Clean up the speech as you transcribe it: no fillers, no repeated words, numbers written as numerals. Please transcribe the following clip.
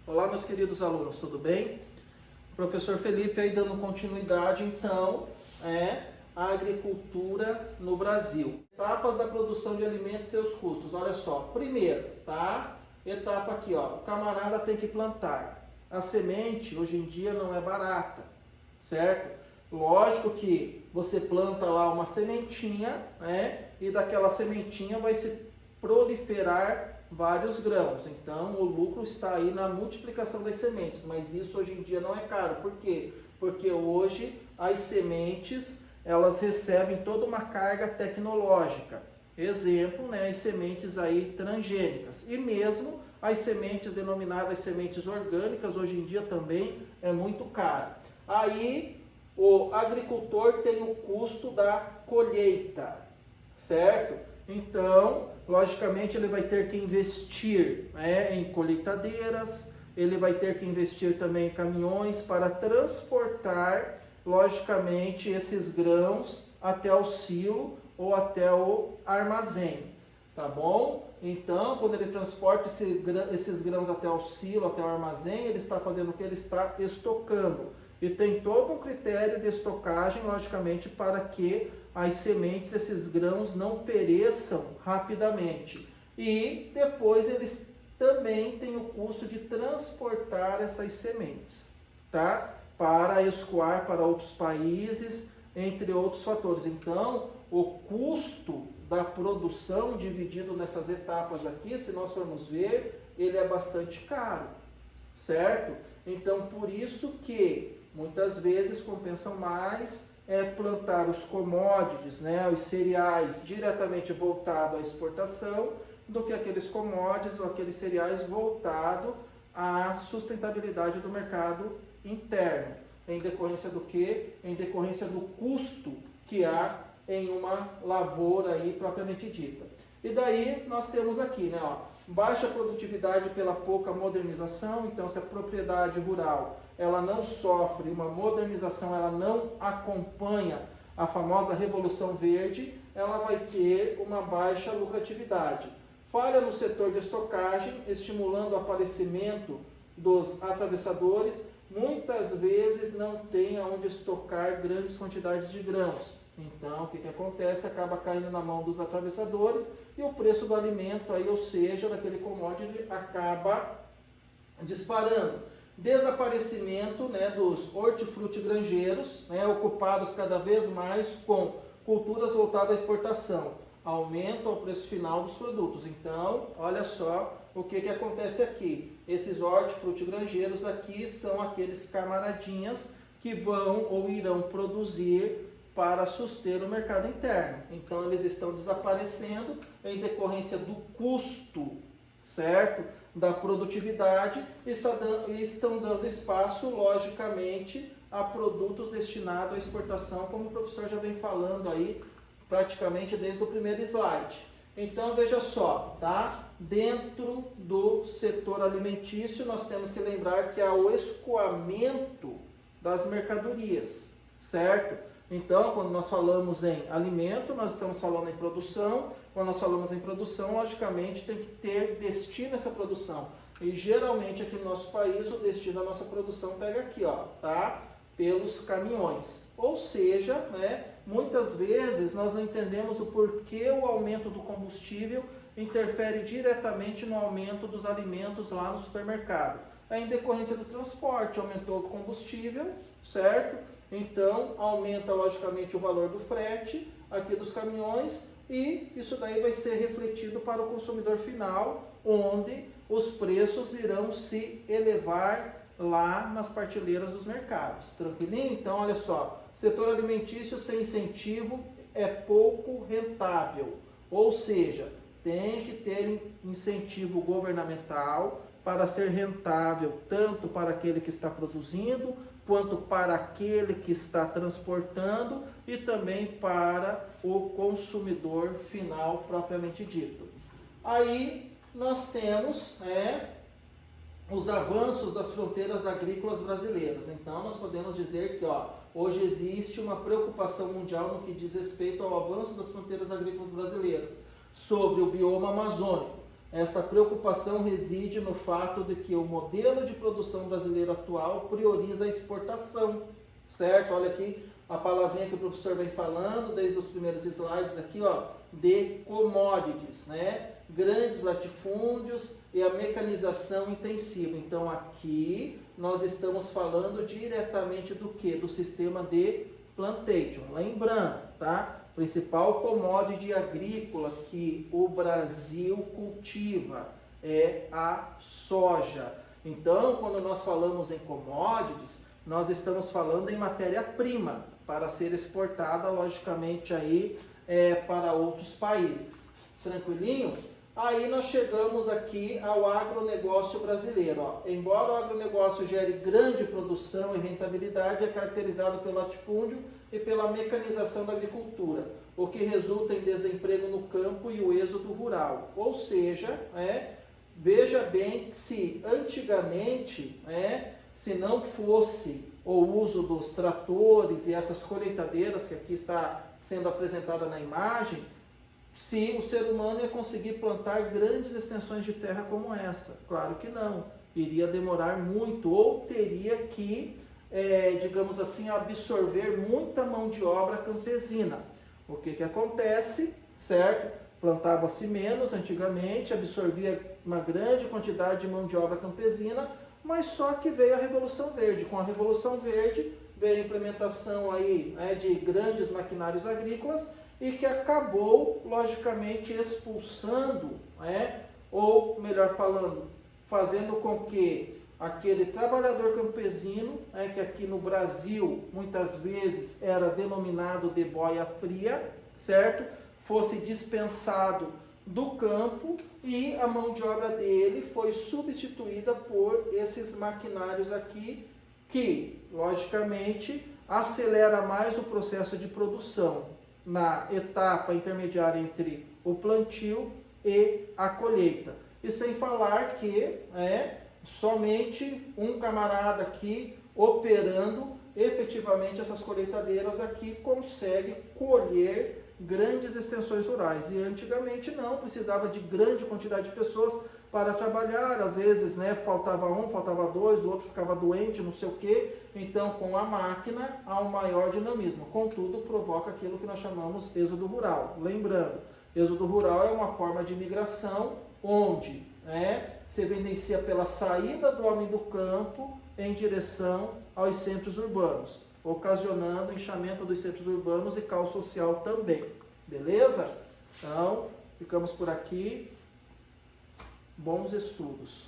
Olá, meus queridos alunos, tudo bem? Professor Felipe aí dando continuidade, então, a agricultura no Brasil. Etapas da produção de alimentos e seus custos. Olha só, primeiro, tá? Etapa aqui, ó, o camarada tem que plantar. A semente, hoje em dia, não é barata, certo? Lógico que você planta lá uma sementinha, e daquela sementinha vai se proliferar vários grãos. Então, o lucro está aí na multiplicação das sementes, mas isso hoje em dia não é caro. Por quê? Porque hoje as sementes, elas recebem toda uma carga tecnológica. Exemplo, as sementes aí transgênicas. E mesmo as sementes denominadas sementes orgânicas, hoje em dia também é muito caro. Aí, o agricultor tem o custo da colheita, certo? Então, logicamente, ele vai ter que investir em colheitadeiras, ele vai ter que investir também em caminhões para transportar, logicamente, esses grãos até o silo ou até o armazém, tá bom? Então, quando ele transporta esses grãos até o silo, até o armazém, ele está fazendo o que? Ele está estocando. E tem todo um critério de estocagem, logicamente, para que as sementes, esses grãos, não pereçam rapidamente. E depois eles também têm o custo de transportar essas sementes, tá? Para escoar para outros países, entre outros fatores. Então, o custo da produção dividido nessas etapas aqui, se nós formos ver, ele é bastante caro, certo? Então, por isso que muitas vezes compensam mais plantar os commodities, os cereais diretamente voltado à exportação, do que aqueles commodities ou aqueles cereais voltado à sustentabilidade do mercado interno. Em decorrência do quê? Em decorrência do custo que há em uma lavoura aí propriamente dita. E daí nós temos aqui, baixa produtividade pela pouca modernização. Então, se a propriedade rural ela não sofre uma modernização, ela não acompanha a famosa Revolução Verde, ela vai ter uma baixa lucratividade. Falha no setor de estocagem, estimulando o aparecimento dos atravessadores, muitas vezes não tem aonde estocar grandes quantidades de grãos. Então, o que acontece? Acaba caindo na mão dos atravessadores e o preço do alimento, aí, ou seja, daquele commodity, acaba disparando. Desaparecimento dos hortifrutigranjeiros, ocupados cada vez mais com culturas voltadas à exportação. Aumenta o preço final dos produtos. Então, olha só o que acontece aqui. Esses hortifrutigranjeiros aqui são aqueles camaradinhas que vão ou irão produzir para suster o mercado interno. Então, eles estão desaparecendo em decorrência do custo, certo? Da produtividade, e estão dando espaço, logicamente, a produtos destinados à exportação, como o professor já vem falando aí, praticamente desde o primeiro slide. Então, veja só, tá? Dentro do setor alimentício, nós temos que lembrar que há o escoamento das mercadorias, certo? Então, quando nós falamos em alimento, nós estamos falando em produção. Quando nós falamos em produção, logicamente, tem que ter destino a essa produção. E, geralmente, aqui no nosso país, o destino da nossa produção pega aqui, tá? Pelos caminhões. Ou seja, muitas vezes nós não entendemos o porquê o aumento do combustível interfere diretamente no aumento dos alimentos lá no supermercado. É em decorrência do transporte, aumentou o combustível, certo? Então, aumenta logicamente o valor do frete aqui dos caminhões e isso daí vai ser refletido para o consumidor final, onde os preços irão se elevar lá nas prateleiras dos mercados. Tranquilinho? Então, olha só, setor alimentício sem incentivo é pouco rentável, ou seja, tem que ter incentivo governamental para ser rentável tanto para aquele que está produzindo, quanto para aquele que está transportando e também para o consumidor final propriamente dito. Aí nós temos os avanços das fronteiras agrícolas brasileiras. Então nós podemos dizer que hoje existe uma preocupação mundial no que diz respeito ao avanço das fronteiras agrícolas brasileiras sobre o bioma amazônico. esta preocupação reside no fato de que o modelo de produção brasileiro atual prioriza a exportação, certo? Olha aqui a palavrinha que o professor vem falando desde os primeiros slides aqui, ó, de commodities, né? Grandes latifúndios e a mecanização intensiva. Então aqui nós estamos falando diretamente do que? Do sistema de plantation. Lembrando, tá? Principal commodity agrícola que o Brasil cultiva é a soja. Então, quando nós falamos em commodities, nós estamos falando em matéria-prima para ser exportada, logicamente, aí para outros países. Tranquilinho? Aí nós chegamos aqui ao agronegócio brasileiro. Ó. Embora o agronegócio gere grande produção e rentabilidade, é caracterizado pelo latifúndio e pela mecanização da agricultura, o que resulta em desemprego no campo e o êxodo rural. Ou seja, veja bem que se antigamente, se não fosse o uso dos tratores e essas colheitadeiras que aqui está sendo apresentada na imagem, se o ser humano ia conseguir plantar grandes extensões de terra como essa. Claro que não, iria demorar muito, ou teria que, digamos assim, absorver muita mão de obra campesina. O que acontece, certo? Plantava-se menos antigamente, absorvia uma grande quantidade de mão de obra campesina, mas só que veio a Revolução Verde. Com a Revolução Verde veio a implementação aí, de grandes maquinários agrícolas, e que acabou, logicamente, expulsando, ou melhor falando, fazendo com que aquele trabalhador campesino, que aqui no Brasil muitas vezes era denominado de boia fria, certo? Fosse dispensado do campo e a mão de obra dele foi substituída por esses maquinários aqui, que, logicamente, acelera mais o processo de produção na etapa intermediária entre o plantio e a colheita. E sem falar que somente um camarada aqui operando efetivamente essas colheitadeiras aqui consegue colher grandes extensões rurais. E antigamente não, precisava de grande quantidade de pessoas para trabalhar, às vezes faltava um, faltava dois, o outro ficava doente, não sei o quê. Então, com a máquina, há um maior dinamismo. Contudo, provoca aquilo que nós chamamos êxodo rural. Lembrando, êxodo rural é uma forma de migração onde se evidencia pela saída do homem do campo em direção aos centros urbanos, ocasionando inchamento dos centros urbanos e caos social também. Beleza? Então, ficamos por aqui. Bons estudos.